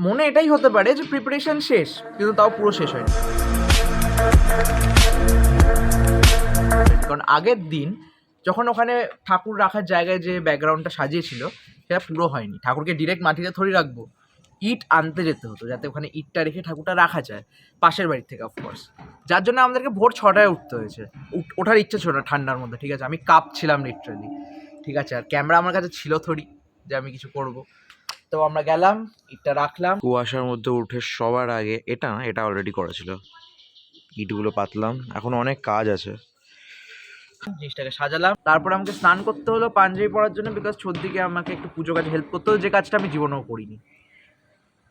মনে এটাই হতে পারে যে প্রিপারেশন শেষ, কিন্তু তাও পুরো শেষ হয়নি। কারণ আগের দিন যখন ওখানে ঠাকুর রাখার জায়গায় যে ব্যাকগ্রাউন্ডটা সাজিয়েছিল সেটা পুরো হয়নি। ঠাকুরকে ডিরেক্ট মাটিতে থরি রাখবো, ইট আনতে যেতে হতো যাতে ওখানে ইটটা রেখে ঠাকুরটা রাখা যায় পাশের বাড়ির থেকে, অফকোর্স। যার জন্য আমাদেরকে ভোর 6টায় উঠতে হয়েছে। ওঠার ইচ্ছে ছিল না ঠান্ডার মধ্যে, ঠিক আছে, আমি কাঁপছিলাম লিটারালি, ঠিক আছে। আর ক্যামেরা আমার কাছে ছিল থরি যে আমি কিছু করব। তো আমরা গেলাম, ইটটা রাখলাম। কুয়াশার মধ্যে উঠে সবার আগে এটা অলরেডি করা ছিল, ইটগুলো পাতলাম, এখন অনেক কাজ আছে। জিনিসটাকে সাজালাম, তারপর আমাকে স্নান করতে হলো পাঞ্জাবি পরার জন্য, বিকজ সর্দিকে আমাকে একটু পুজো কাজে হেল্প করতে হলো, যে কাজটা আমি জীবনেও করিনি।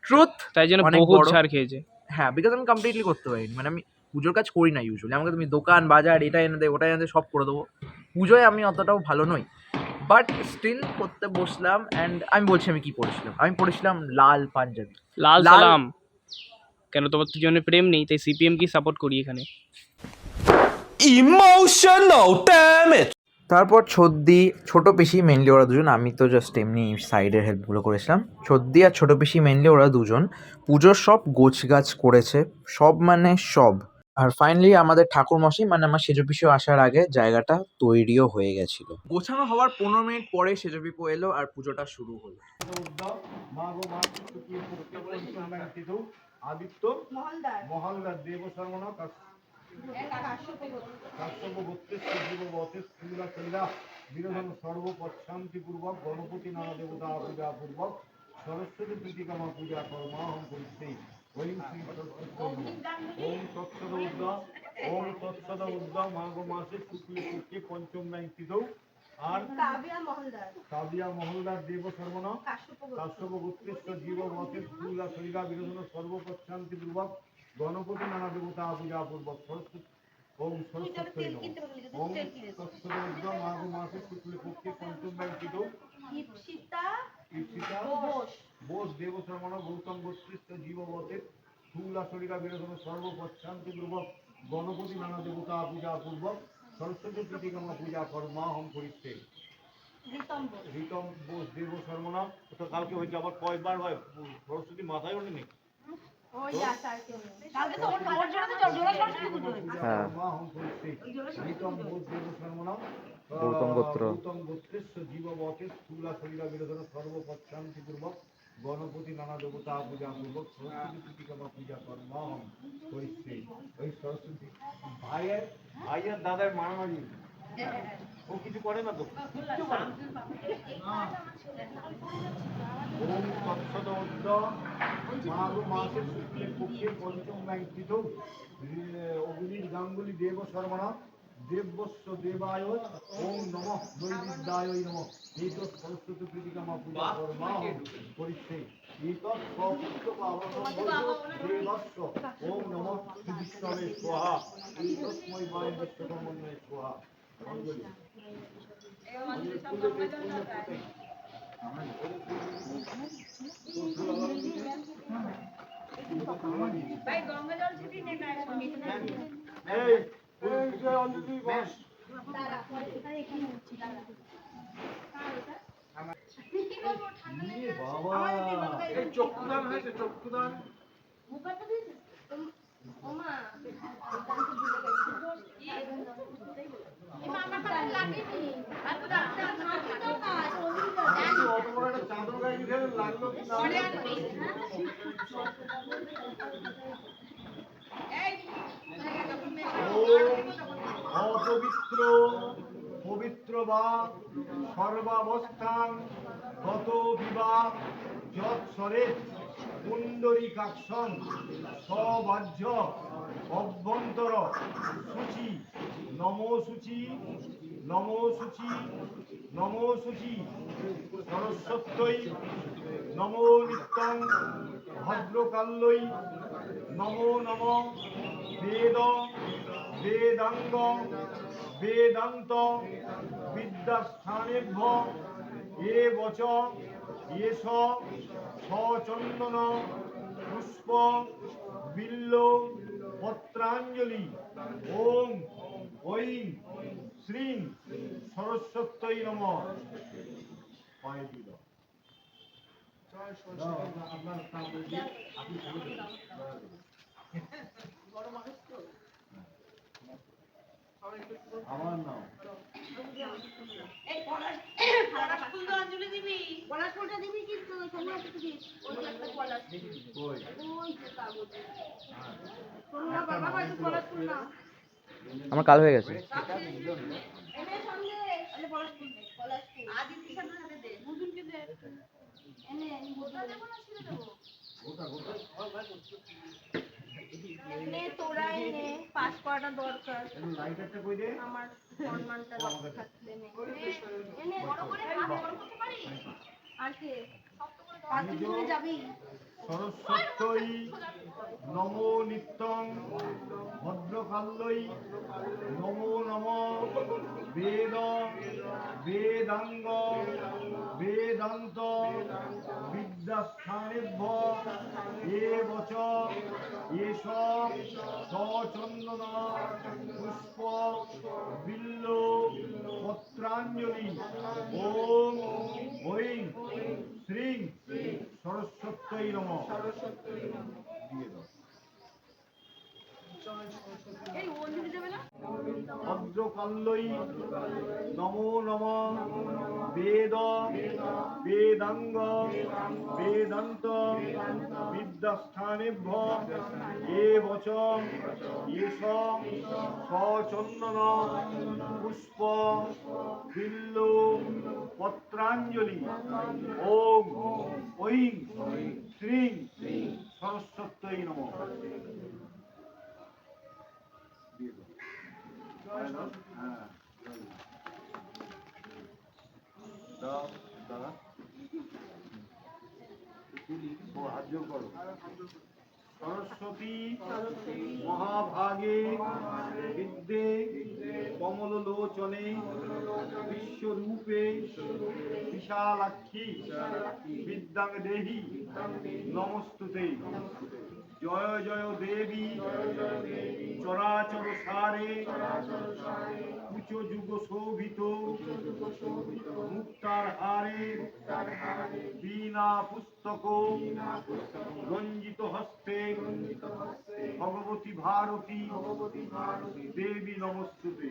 ট্রুথ, তাই জন্য অনেক বহুত বড়। ছাড় খেয়েছে। হ্যাঁ, বিকজ আমি কমপ্লিটলি করতে পারিনি, মানে আমি পুজোর কাজ করি না ইউজুয়ালি। আমাকে তুমি দোকান বাজার এটা এনে দে ওটা এনে দে সব করে দেবো, পুজোয় আমি অতটাও ভালো নই। বাট স্টিল করতে বসলাম। অ্যান্ড আমি বলছি আমি কি পড়েছিলাম, আমি পড়েছিলাম লাল পাঞ্জাবি। লাল সালাম। কেন তোমার তো জন্য প্রেম নেই, তাই সিপিএম কি সাপোর্ট করি এখানে। Emotional damage. তারপর ছদ্দি, ছোট পিসি, মেনলি ওরা দুজন, আমি তো জাস্ট এমনি সাইডের হেল্পগুলো করেছিলাম। ছদ্দি আর ছোট পিসি মেনলি ওরা দুজন পুজোর সব গোছগাছ করেছে, সব মানে সব। আর ফাইনালি আমাদের ঠাকুরমশাই মানে আমার সেজো পিসিও আসার আগে জায়গাটা তৈরিও হয়ে গেছিল। গোছানো হওয়ার 15 মিনিট পরে সেজো পিপো এলো আর পুজোটা শুরু হলো। আদিত্য মহালদার দেব শর্মনা কাশ্যপ গোত্রের সজীব বতে স্থূলা শৈলা বিনোদন সর্বপচ্ছান্তিপূর্বক গণপতি নানা দেবতা পূজা পূর্বক সরস্বতী প্রীতিকামা পূজা কর্মাহম করিষ্যে। ওম শ্রী সরস্বতী ওম তৎসদৌদ্যা ওম তৎসদৌদ্যা মাঘ মাসে শুক্লে পক্ষে পঞ্চম তিথৌ। আর কাবিয়া মহলদার দেব শর্মনা কাশ্যপ গোত্রের জীব বতে স্থূলা শৈলা বিনোদন সর্বপচ্ছান্তিপূর্বক গণপতি নানা দেবতা পূজা পূর্বক সরস্বতী ওম সরস্বতী ওম তৎসদৌদ্যা মাঘ মাসে শুক্লে পক্ষে পঞ্চম তিথৌ। ঈপ্সিতা বোস দেব শর্মনা গৌতম গোত্রের জীববতে স্থূলা শরীরা বিনোদন সর্বপচ্ছান্তি পূর্বক গণপতি নানা দেবতা পূজা পূর্বক সরস্বতী প্রীতিকামা পূজা কর্মাহম করিষ্যে। ঋতম বোস দেব শর্মনা। তো কালকে হয়েছে আবার কয়বার হয় সরস্বতী মাথায় ওঠেনি। গৌতম গোত্র সর্বপচ্ছান্তিপূর্বক গণপতি নানা দেবতা পূজা পূর্বক সরস্বতী প্রীতিকামা পূজা কর্মাহম করিষ্যে। ওই সরস্বতী ভাইয়ের দাদার মারামারি, ও কিছু করে না তো। ওম তৎসদৌদ্য মাঘ মাসে শুক্লে পক্ষে পঞ্চম তিথৌ। অগ্নি গাঙ্গুলি দেব শর্মণা দেবস্য দেবায় ওম নমঃ নৈবিদ্যায় নমঃ। এইতৎ সরস্বতী প্রীতিকামা পূজা কর্মাহম করিষ্যে। এইতৎ দেবস্য ওম নমঃ বিষ্ণবে স্বাহা। এইতস্मै বায় বিশ্বকর্মণ্যে স্বাহা। অঞ্জলি। ভাই গঙ্গা জল ছিটি নে না এই পুরো অঞ্জলি বস। দাঁড়া পরে এখানে উঠছি দাঁড়া। বাবা এই চক্ষুদান হয়েছে, চক্ষুদান মুখটা দিয়েছে ওমা মামাটা লাগেনি আর তো ডাক্তার মাকে তো কাজ অত বড় একটা চাদর গায়ে দিলে লাগলো কি না। অপবিত্র পবিত্র বা সর্বাবস্থান গত বিবাহ যৎসরে পুণ্ডরীকাক্ষণ সবাহ্য অভ্যন্তর সূচি নমো সূচি নমো সূচি নমো সূচি সরস্বত্যৈ নমো নিত্যং ভদ্রকাল্যৈ নমো নমঃ। বেদ বেদাঙ্গ বেদান্ত বিদ্যাস্থানেভ্য এ বচ এষ সচন্দন পুষ্প বিল্ল পত্রাঞ্জলি। ওম ঐং শ্রীং সরস্বত্যৈ নমঃ। পায়ে দিল আপনার নাম বলছি, আপনি বলে দেবেন। আমার নাম এই পলাশ ফুল তো অঞ্জলি দিবি, পলাশ ফুলটা দিবি কিন্তু ওইখানে আছে দিবি, ওই একটা পলাশ কই? ওই যে কাগজে তোমরা বাবা কাছে পলাশ ফুল না আমার কাল হয়ে গেছে। এনে সঙ্গে আরে পলাশ ফুল দে, পলাশ ফুল আদি তিশার হাতে দে, বুঝুনকে দে এনে গোটা দেব না ছিঁড়ে দেব এনে তোরা এনে পাস করাটা দরকার, লাইটারটা কই দে? আমার সম্মানটা রক্ষা থাকলে নে এনে বড় করে হাত বড় করতে পারি আর কে পাঁচ দিন ধরে যাবি সরস্বত্যই নমো নিত্যং ভদ্রকাল্যই নমো নমঃ বেদ বেদাঙ্গ বেদান্ত বিদ্যাস্থানেভ্য এবচ এসব সচন্দন পুষ্প বিল্ল পত্রাঞ্জলি ওম ঐং শ্রীং সরস্বত্যই নমঃ। দিয়ে দাও। এই অঞ্জলি দেবে না ভদ্রকাল্যই নমো নমঃ বেদ বেদাঙ্গ বেদান্ত বিদ্যাস্থানেভ্য এবচ এষ সচন্দন পুষ্প বিল্ল পত্রাঞ্জলি ওম ঐং শ্রীং সরস্বত্যই নমঃ। দিয়ে দাও। হ্যাঁ দাও দাদা ও হাত জোর করো। সরস্বতী মহাভাগে বিদ্যে কমললোচনে বিশ্বরূপে বিশালাক্ষী বিদ্যাং দেহি নমস্তুতে। জয় জয় দেবী চরাচর সারে উচ্চ যুগ শোভিত মুক্তার হারে বীণা পুস্তক রঞ্জিত হস্তে ভগবতী ভারতী দেবী নমস্তুতে।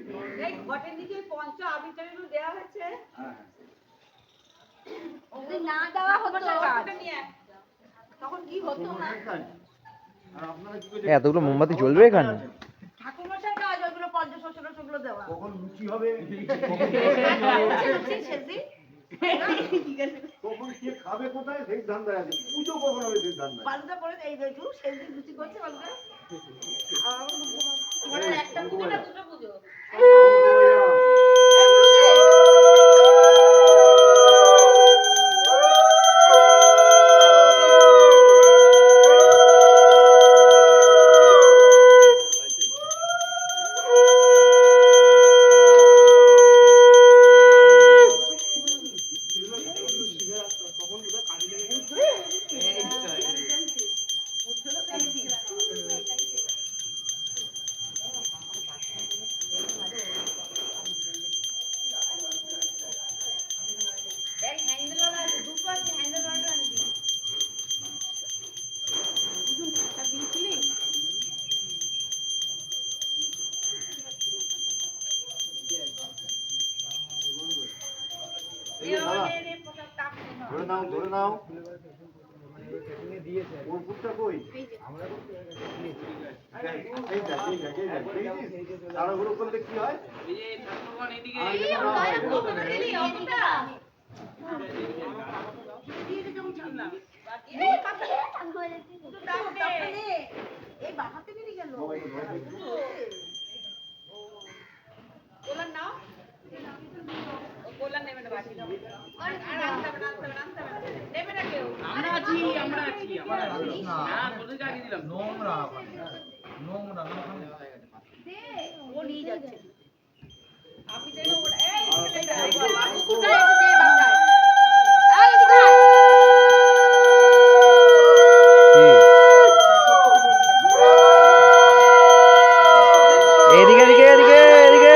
এই ঘটের নিচে পঞ্চ আবিচারের দেওয়া হয়েছে হ্যাঁ যদি না দেওয়া হতো তখন কি হতো না আর আপনারা কি করে এতগুলো মোমবাতি জ্বলবে এখানে? ঠাকুরমশাই কাজ ওইগুলো পঞ্চ ষষ্ঠগুলো দেওয়া কখন লুচি হবে সেদিন কখন কে খাবে কোথায় সেই ধান্দায় আছে। পুজো কখন হবে সেই ধান্দায়। বালুটা পরে এই দেখু সেদিন লুচি করছে বালুটা মানে একটা পুজো না দুটো পুজো ধরে নাও ওর কুটটা কই? এই দেখ তাড়াহুড়ো করলে কি হয়? এই বাহাতে বেরিয়ে গেল ওলার নাও ওলার নেবে না বাকি আর আনতে নেবে না কেউ আমরা আছি আমরা হ্যাঁ বলে জানিয়ে দিলাম নোংরা নোংরা ও নিয়ে যাচ্ছে আপনি দেখো ওটা এই এদিকে এদিকে এদিকে এদিকে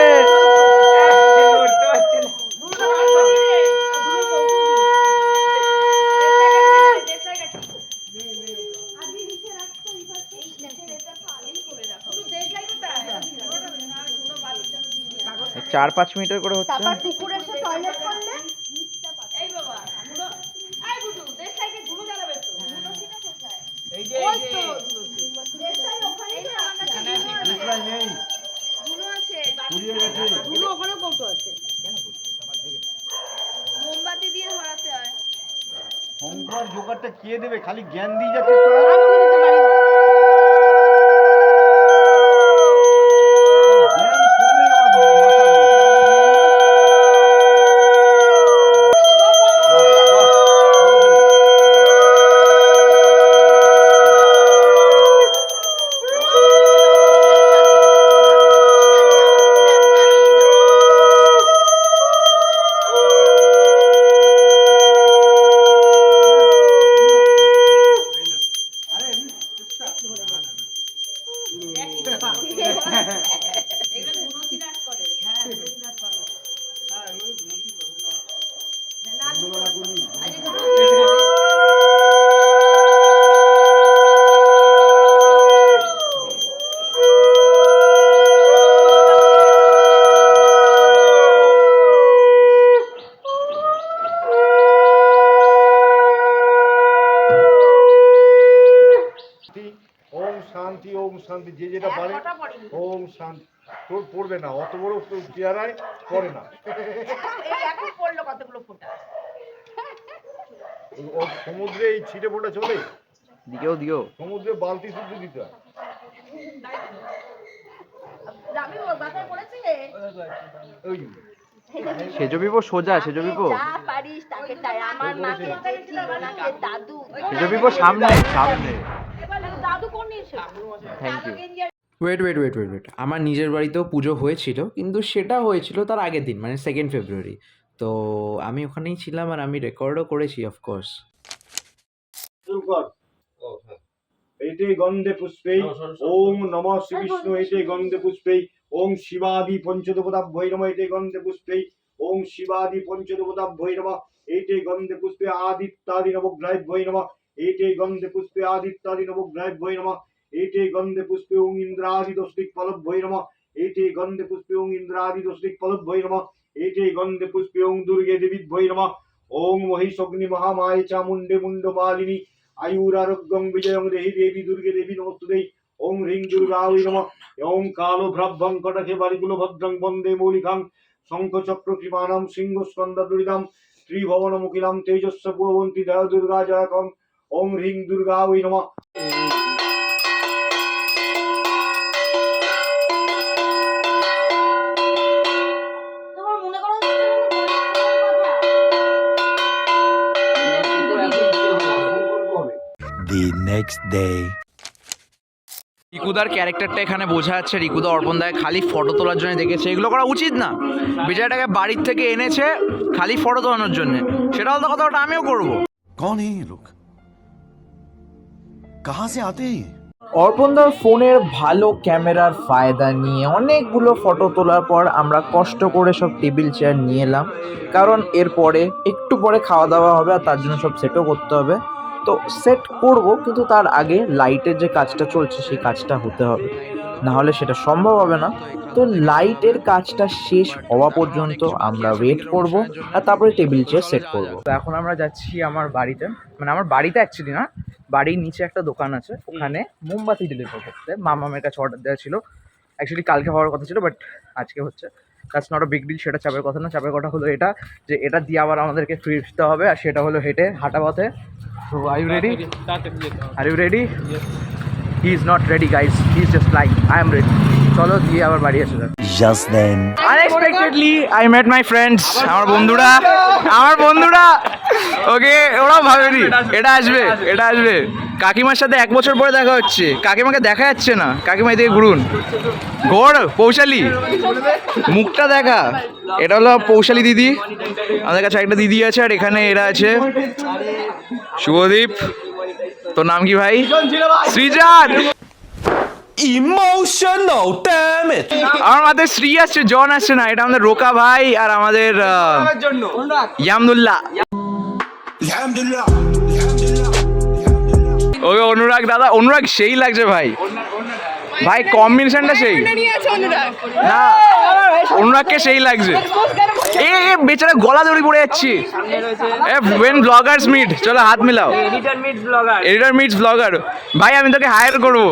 4-5 মিনিটের করে হচ্ছে। তারপর পুকুরে এসে টয়লেট করলে এই বাবা গুলো এই বুঝু দেশটাকে গুলো জ্বালাবে তো গুলো ঠিক আছে কোথায় এই যে দেশটাই ওখানে এই যে আমার কাছে নেই গুলো আছে পুড়িয়ে গেছে গুলো ওখানে কৌটো আছে কেন মোমবাতি দিয়ে ধরাতে হয় শঙ্কর জোগাড়টা কে দেবে? খালি জ্ঞান দিয়ে যাচ্ছিস তোরা। আমি দিতে পারি না। জ্ঞান শুনলে আমার মাথা ঘুরে। এগুলো গুণতি রাত করে হ্যাঁ গুণতি রাত করে হ্যাঁ এগুলো গুণতি করে না আন্দোলন করবি। আজ গুণতি ওম শান্তি ওম শান্তি, যে যেটা পারে একটা পড়িনি ওম শান্তি। তোর পড়বে না, অত বড় চেহারায় পড়ে না। এই এখন পড়লো কতগুলো ফোঁটা ও সমুদ্রে এই ছিটে ফোটা চলে, দিও সমুদ্রে বালতি শুদ্ধ দিতে হয়। আমি ও বাতায় পড়েছে ওই সেজবিবো সোজা, সেজবিবো যা পারিস তাকে তাই আমার মাকে জেঠি ওনাকে দাদু সেজবিবো সামনে। দাদু কোন নিয়েছে থ্যাংক ইউ। ওয়েট, আমার নিজের বাড়িতেও পুজো হয়েছিল, কিন্তু সেটা হয়েছিল তার আগের দিন, মানে 2 ফেব্রুয়ারি। তো আমি ওখানেই ছিলাম আর আমি রেকর্ডও করেছি অফকোর্স। শুরু কর। এতে গন্ধে পুষ্পে ওম নমঃ শ্রী বিষ্ণু, এতে গন্ধে পুষ্পে ওম শিবাদি পঞ্চদেবতাভ্যৈ নমঃ, এতে গন্ধে পুষ্পে ওম শিবাদি পঞ্চদেবতাভ্যৈ নমঃ, এতে গন্ধে পুষ্পে আদিত্যাদি নবগ্রহেভ্যৈ নমঃ, এতে গন্ধে পুষ্পে আদিত্যাদি নবগ্রহেভ্যৈ নমঃ, এতে গন্ধে পুষ্পে ওম ইন্দ্রাদি দশদিক্পালভ্যৈ নমঃ, এতে গন্ধে পুষ্পে ওম ইন্দ্রাদি দশদিক্পালভ্যৈ নমঃ, এতে গন্ধে পুষ্পে ওম দুর্গে দেবীভ্যৈ নমঃ, ওম মহিষগ্নি মহামায়ে চামুণ্ডে মুণ্ডমালিনী আয়ুরারোগ্যং বিজয়ং দেহি দেবী দুর্গে দেবী নমস্তুতে, ওম হ্রিং দুর্গায় নমঃ, ওম কালো ভ্রাভ্যং কটাকে বারিকুল ভদ্রং বন্দে মৌলিকাং শঙ্খ চক্র কৃপাণাম সিংহ স্কন্দদুরিদাম ত্রিভুবনমুখিলাম তেজস্ব পূর্বন্তি জয় দুর্গা জয়কং, ওম হ্রিং দুর্গায় নমঃ। তোমার মনে করো The next day. রিকুদার ক্যারেক্টারটা এখানে বোঝা যাচ্ছে। রিকুদা অর্পণদাকে খালি ফটো তোলার জন্য দেখেছে। এগুলো করা উচিত না। বিজয়টাকে বাড়ির থেকে এনেছে খালি ফটো তোলানোর জন্য। সেটা হলো কথা, ওটা আমিও করবো। कौन है ये लोग? कहाँ से आते हैं? অর্পণদার ফোনের ভালো ক্যামেরার ফায়দা নিয়ে অনেকগুলো ফটো তোলার পর আমরা কষ্ট করে সব টেবিল চেয়ার নিয়ে এলাম, কারণ এরপরে একটু পরে খাওয়া দাওয়া হবে আর তার জন্য সব সেটও করতে হবে। তো সেট করব, কিন্তু তার আগে লাইটের যে কাজটা চলছে সেই কাজটা হতে হবে, না হলে সেটা সম্ভব হবে না। তো লাইটের কাজটা শেষ হওয়া পর্যন্ত আমরা ওয়েট করব আর তারপরে টেবিল চেয়ার সেট করব। তো এখন আমরা যাচ্ছি আমার বাড়িতে, মানে আমার বাড়িতে অ্যাকচুয়ালি না, বাড়ির নিচে একটা দোকান আছে, ওখানে মোমবাতি ডেলিভার করতে মামামের কাছে অর্ডার দেওয়া ছিল। অ্যাকচুয়ালি কালকে হওয়ার কথা ছিল, বাট আজকে হচ্ছে। That's not a big deal, সেটা চাপের কথা না। চাপের কথা হলো এটা, যে এটা দিয়ে আবার আমাদেরকে ফিরতে হবে, আর সেটা হলো হেঁটে হাঁটা পথে। So are you ready? Are you ready? He is not ready, guys. He is just lying. I am ready. চলো দিয়ে আবার বাড়ি আসে যাক। Just then. Unexpectedly I met my friends. আমার বন্ধুরা ওকে, ওরাও ভাবেনি এটা আসবে। কাকিমার সাথে 1 বছর পরে দেখা হচ্ছে। কাকিমাকে দেখা যাচ্ছে না। কাকিমা এদিকে ঘুরুন। পৌশালী মুখটা দেখা। এটা হলো পৌশালী দিদি। আমাদের কাছে একটা দিদি আছে, আর এখানে এরা আছে। শুভদীপ, তোর নাম কি ভাই? সৃজন। Emotional damage. আমার মাথায় শ্রী আসছে, জন আসছে না। এটা আমাদের রোকা ভাই আর আমাদের ইয়ামদুল্লাহ। ওকে অনুরাগ দাদা, অনুরাগ সেই লাগছে ভাই। ভাই কম্বিনেশনটা সেই না, অনুরাগকে সেই লাগছে। এ বেচারা গলা দড়ি পড়ে যাচ্ছি। when bloggers meet, চলো হাত মিলাও। Editor meets blogger. ভাই আমি তোকে হায়ার করবো।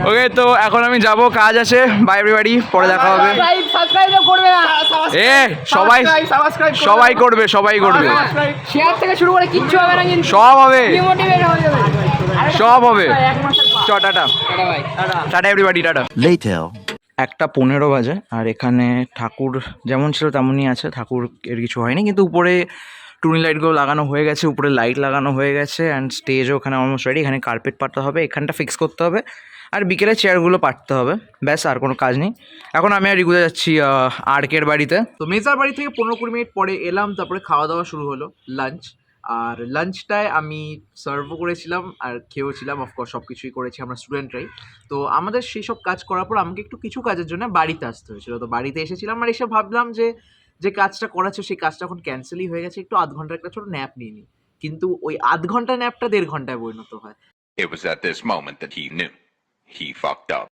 ওকে, তো এখন আমি যাব, কাজ আছে। বাই এভরিবডি, পরে দেখা হবে। এ সবাই সবাই করবে, সবাই করবে, শেয়ার থেকে শুরু করে কিচ্ছু হবে না, কিন্তু সব হবে, ডিমোটিভেট হয়ে যাবে। সব হবে। চ tata, tata everybody, tata. Later. 1:15 বাজে, আর এখানে ঠাকুর যেমন ছিল তেমনই আছে, ঠাকুর এর কিছু হয়নি, কিন্তু উপরে টুনি লাইটগুলো লাগানো হয়ে গেছে, উপরে লাইট লাগানো হয়ে গেছে, অ্যান্ড স্টেজও ওখানে অলমোস্ট রেডি। এখানে কার্পেট পাততে হবে, এখানটা ফিক্স করতে হবে, আর বিকেলে চেয়ারগুলো পাততে হবে, ব্যাস আর কোনো কাজ নেই। এখন আমি আর রিগুতে যাচ্ছি আর্কের বাড়িতে। তো মেজার বাড়ি থেকে 15-20 মিনিট পরে এলাম, তারপরে খাওয়া দাওয়া শুরু হলো, লাঞ্চ। আর লাঞ্চটায় আমি সার্ভও করেছিলাম আর খেয়েওছিলাম, অফকোর্স সব কিছুই করেছি আমরা স্টুডেন্টরাই। তো আমাদের সেই সব কাজ করার পর আমাকে একটু কিছু কাজের জন্য বাড়িতে আসতে হয়েছিল। তো বাড়িতে এসেছিলাম আর এসে ভাবলাম যে কাজটা করাচ্ছে সেই কাজটা এখন ক্যান্সেলই হয়ে গেছে, একটু আধ ঘন্টার একটা ছোটো ন্যাপ নিয়ে নিই। কিন্তু ওই আধ ঘন্টা ন্যাপটা 1.5 ঘন্টায় পরিণত হয়। It was at this moment that he knew he fucked up.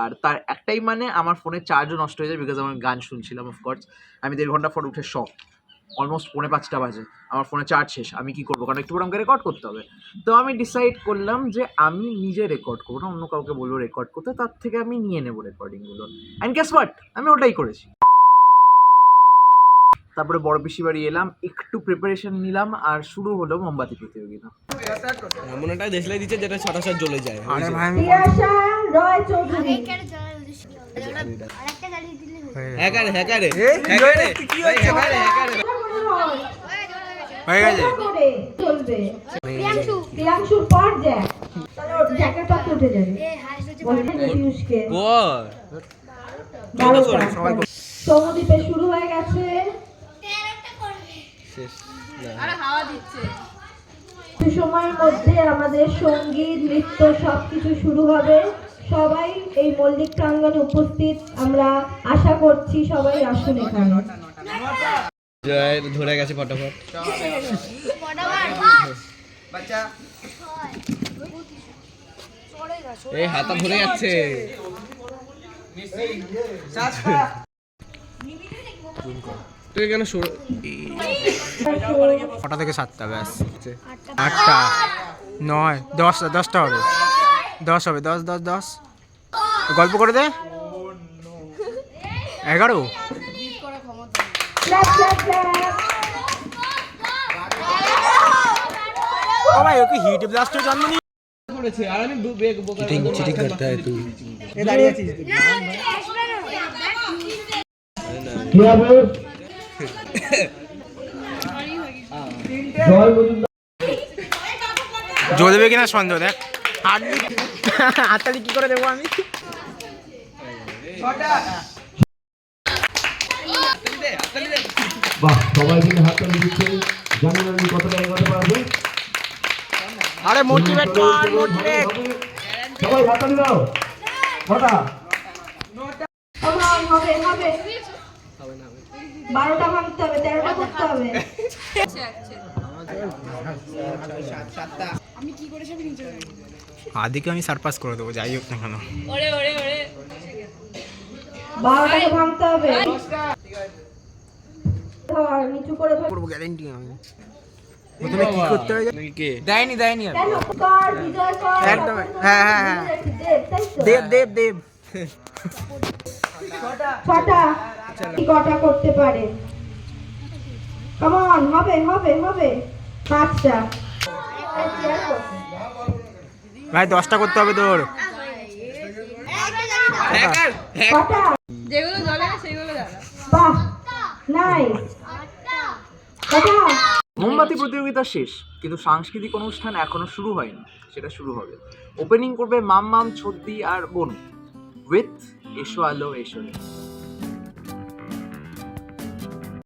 আর তার একটাই মানে, আমার ফোনে চার্জও নষ্ট হয়ে যায়, বিকজ আমার গান শুনছিলাম। অফকোর্স আমি 1.5 ঘন্টা পর উঠে শখ, অলমোস্ট 4:45 বাজে, আমার ফোনে চার্জ শেষ। আমি কি করবো, কারণ একটু পর আমাকে রেকর্ড করতে হবে। তো আমি ডিসাইড করলাম যে আমি নিজে রেকর্ড করবো না, অন্য কাউকে বলবো রেকর্ড করতে, তার থেকে আমি নিয়ে নেবো রেকর্ডিংগুলো। অ্যান্ড গেস হোয়াট, আমি ওটাই করেছি। তারপরে বড় পিসি বাড়ি এলাম, একটু প্রিপারেশন নিলাম, আর শুরু হলো মোমবাতি প্রতিযোগিতা। এমন একটা দেশলাই দিচ্ছে যেটা ছটাশট জ্বলে যায়। তিয়াশা রয় চৌধুরী। হ্যাকারে হ্যাকারে হ্যাকারে কি হচ্ছে হ্যাকারে হ্যাকারে হয়ে গেছে চলবে। প্রিয়াংশুর পর জ্যাক, তাহলে ওর জ্যাকের পাশে উঠে যাবে। বলছেন পিয়ুষকে সৌমদীপে শুরু হয়ে গেছে। কিছু সময়ের মধ্যে আমাদের সঙ্গীত নৃত্য সবকিছু শুরু হবে। সবাই এই মল্লিক প্রাঙ্গণে উপস্থিত, আমরা আশা করছি সবাই আসুন এখানে। জয় ধরে গেছে ফটাফট। এই হাতা ধরে যাচ্ছে। তুই কেন 6টা থেকে 7টা, ব্যাস 8টা 9 10টা হবে, 10 হবে, 10 10 10 গল্প করে দে। 11 ও ভাই, ওকে হিট ব্লাস্টের জন্ম নিয়ে করেছে, আর আমি চিটিং করতে হয় তুই। এ দাঁড়িয়ে আছিস। জ্বলবে কিনা সন্দেহ, দেখ হাততালি কি করে দেবো আমি। বাহ, সবাই মিলে হাততালি দিচ্ছে। জানি না আমি কতটা এগোতে পারবো। আরে মোটিভেট কর, মোটিভেট। সবাই হাততালি দাও। কটা? হবে হবে 12টা ভাঙতে হবে, 13টা করতে হবে। আদিকে আমি সারপাস করে দেবো, যাই হোক না কেন। 12টাকে ভাঙতে হবে। নিচু করে করবো, গ্যারেন্টি আমি। প্রথমে কি করতে হবে? দেয়নি দেয়নি আর। কেন কর, বিজয় কর। একদম, হ্যাঁ হ্যাঁ হ্যাঁ, দেব দেব দেব। 6টা কটা করতে পারে? কাম অন, হবে হবে হবে। 5টা। ভাই 10টা করতে হবে তোর। কটা? যেগুলো জ্বলে না সেগুলো জ্বালা। বাহ, নাইস। কটা? মোমবাতি প্রতিযোগিতা শেষ, কিন্তু সাংস্কৃতিক অনুষ্ঠান এখনো শুরু হয়নি, সেটা শুরু হবে। ওপেনিং করবে মাম মাম, ছদ্দি আর বনু উইথ এসো আলো এসো রে।